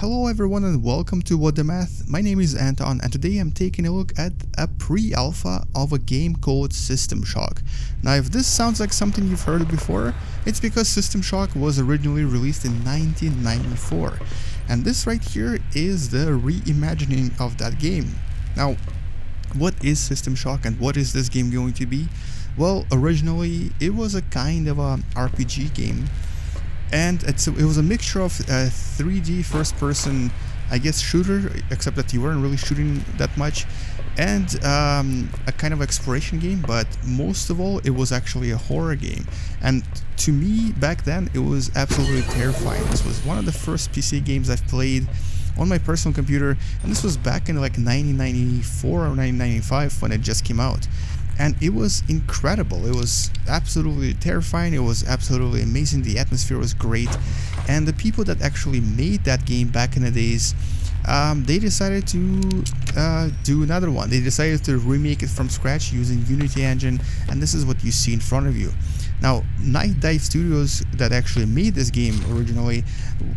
Hello everyone and welcome to What the Math. My name is Anton and today I'm taking a look at a pre-alpha of a game called System Shock. Now if this sounds like something you've heard before, it's because System Shock was originally released in 1994. And this right here is the reimagining of that game. Now, what is System Shock and what is this game going to be? Well, originally it was a kind of a RPG game. And it was a mixture of a 3D first-person, I guess, shooter, except that you weren't really shooting that much, and a kind of exploration game, but most of all, it was actually a horror game. And to me, back then, it was absolutely terrifying. This was one of the first PC games I've played on my personal computer, and this was back in like 1994 or 1995 when it just came out. And it was incredible. It was absolutely terrifying. It was absolutely amazing. The atmosphere was great. And the people that actually made that game back in the days, they decided to do another one. They decided to remake it from scratch using Unity engine. And this is what you see in front of you. Now, Night Dive Studios that actually made this game originally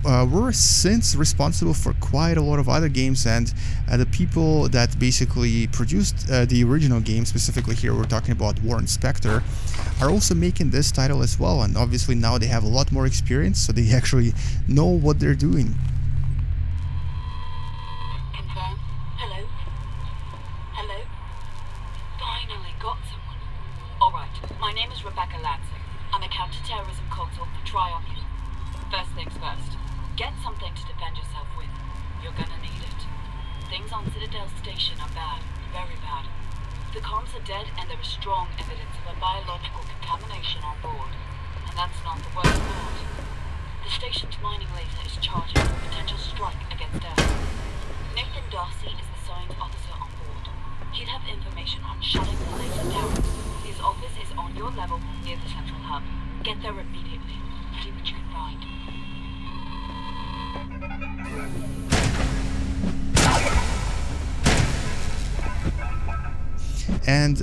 were since responsible for quite a lot of other games, and the people that basically produced the original game, specifically here we're talking about Warren Spector, are also making this title as well, and obviously now they have a lot more experience, so they actually know what they're doing. Confirm. Hello? Hello? Finally got someone. Alright, my name is Rebecca Lansing. I'm a counter-terrorism consul for Triumph. First things first, get something to defend yourself with. You're gonna need it. Things on Citadel Station are bad, very bad. The comms are dead and there is strong evidence of a biological contamination on board. And that's not the worst part. The station's mining laser is charging for a potential strike against Earth. Nathan Darcy is the science officer on board. He'd have information on shutting the laser down. His office is on your level near the central hub. Get there immediately. See what you can find. And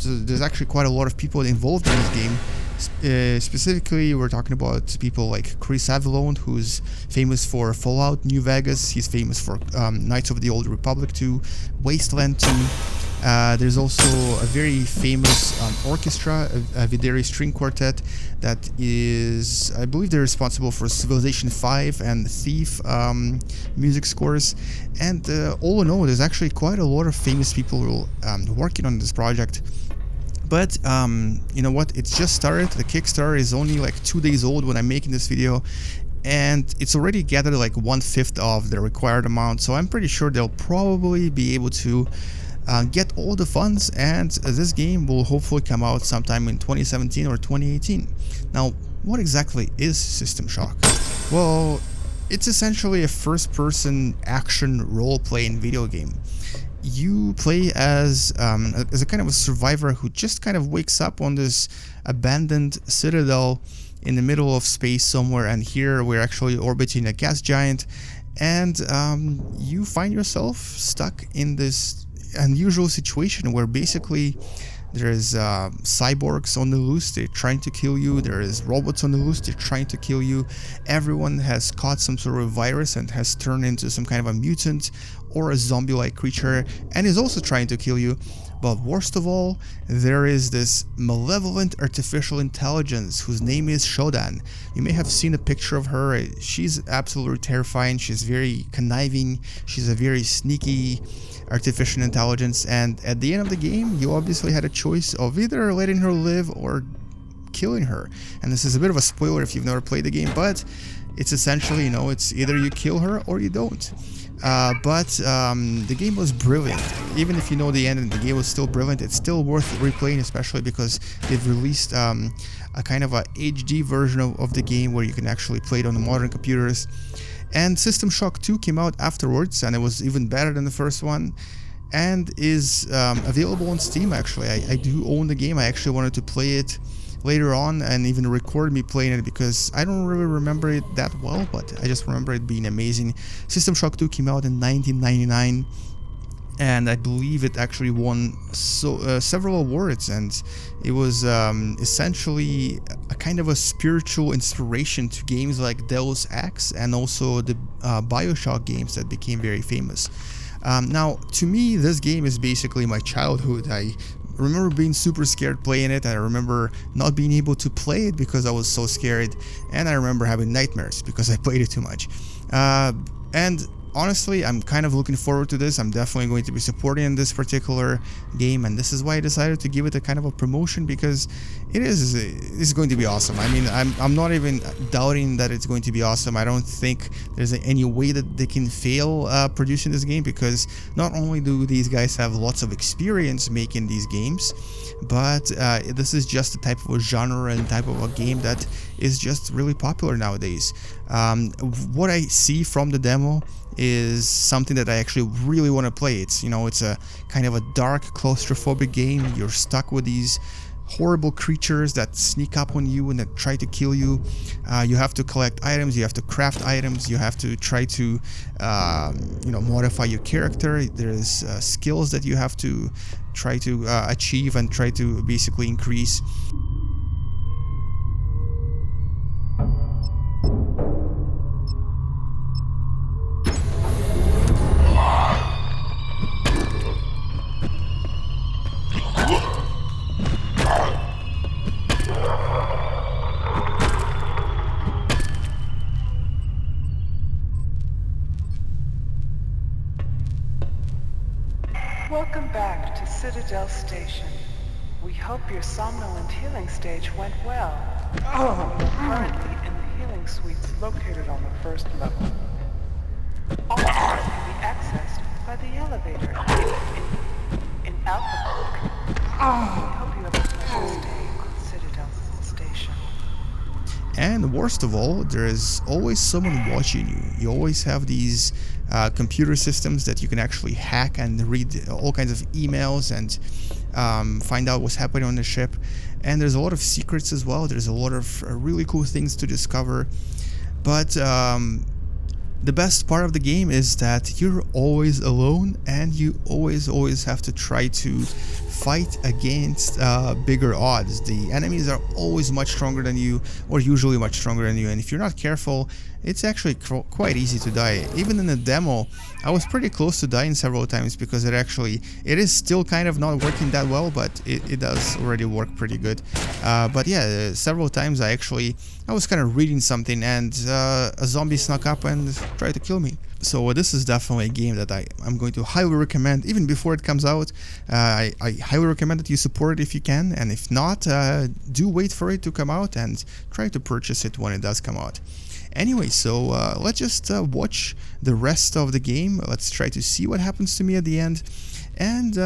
so there's actually quite a lot of people involved in this game. Specifically, we're talking about people like Chris Avellone, who's famous for Fallout New Vegas. He's famous for Knights of the Old Republic 2, Wasteland 2. There's also a very famous orchestra, a Videri string quartet, that is, I believe they're responsible for Civilization 5 and Thief music scores. And all in all, there's actually quite a lot of famous people working on this project. But you know what, it's just started. The Kickstarter is only like 2 days old when I'm making this video, and it's already gathered like 1/5 of the required amount, so I'm pretty sure they'll probably be able to get all the funds, and this game will hopefully come out sometime in 2017 or 2018. Now, what exactly is System Shock? Well, it's essentially a first-person action role-playing video game. You play as a kind of a survivor who just kind of wakes up on this abandoned citadel in the middle of space somewhere, and here we're actually orbiting a gas giant, and you find yourself stuck in this unusual situation where basically there's cyborgs on the loose, they're trying to kill you, there is robots on the loose, they're trying to kill you, everyone has caught some sort of virus and has turned into some kind of a mutant or a zombie-like creature and is also trying to kill you. But worst of all, there is this malevolent artificial intelligence whose name is Shodan. You may have seen a picture of her. She's absolutely terrifying, she's very conniving, she's a very sneaky artificial intelligence, and at the end of the game you obviously had a choice of either letting her live or killing her. And this is a bit of a spoiler if you've never played the game, but it's essentially, you know, it's either you kill her or you don't. But the game was brilliant. Even if you know the end, the game was still brilliant. It's still worth replaying, especially because they've released a kind of a HD version of the game where you can actually play it on the modern computers. And System Shock 2 came out afterwards, and it was even better than the first one, and is available on Steam. Actually, I do own the game. I actually wanted to play it later on and even record me playing it because I don't really remember it that well, but I just remember it being amazing. System Shock 2 came out in 1999, and I believe it actually won several awards, and it was essentially a kind of a spiritual inspiration to games like Deus Ex and also the Bioshock games that became very famous. Now, to me, this game is basically my childhood. I remember being super scared playing it, and I remember not being able to play it because I was so scared, and I remember having nightmares because I played it too much. And honestly, I'm kind of looking forward to this. I'm definitely going to be supporting this particular game, and this is why I decided to give it a kind of a promotion, because it's going to be awesome. I mean, I'm not even doubting that it's going to be awesome. I don't think there's any way that they can fail producing this game, because not only do these guys have lots of experience making these games, but this is just the type of a genre and type of a game that is just really popular nowadays. What I see from the demo is something that I actually really want to play. It's, you know, it's a kind of a dark, claustrophobic game. You're stuck with these horrible creatures that sneak up on you and that try to kill you. You have to collect items, you have to craft items, you have to try to you know, modify your character. There's skills that you have to try to achieve and try to basically increase. Welcome back to Citadel Station. We hope your somnolent healing stage went well. You're currently in the healing suites located on the first level. All floors can be accessed by the elevator in Alpha. We hope you have a pleasant stay on Citadel Station. And worst of all, there is always someone watching you. You always have these computer systems that you can actually hack and read all kinds of emails and find out what's happening on the ship. And there's a lot of secrets as well. There's a lot of really cool things to discover. But the best part of the game is that you're always alone, and you always have to try to fight against bigger odds. The enemies are always much stronger than you, or usually much stronger than you, and if you're not careful, it's actually quite easy to die. Even in the demo, I was pretty close to dying several times, because it is still kind of not working that well, but it does already work pretty good. But yeah, several times I was kind of reading something, and a zombie snuck up and tried to kill me. So this is definitely a game that I'm going to highly recommend, even before it comes out. I highly recommend that you support it if you can, and if not, do wait for it to come out and try to purchase it when it does come out. Anyway, so let's just watch the rest of the game. Let's try to see what happens to me at the end. And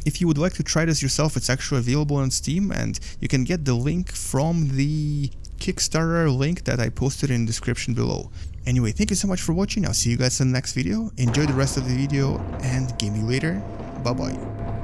if you would like to try this yourself, it's actually available on Steam, and you can get the link from the Kickstarter link that I posted in the description below. Anyway, thank you so much for watching. I'll see you guys in the next video. Enjoy the rest of the video, and game you later. Bye bye.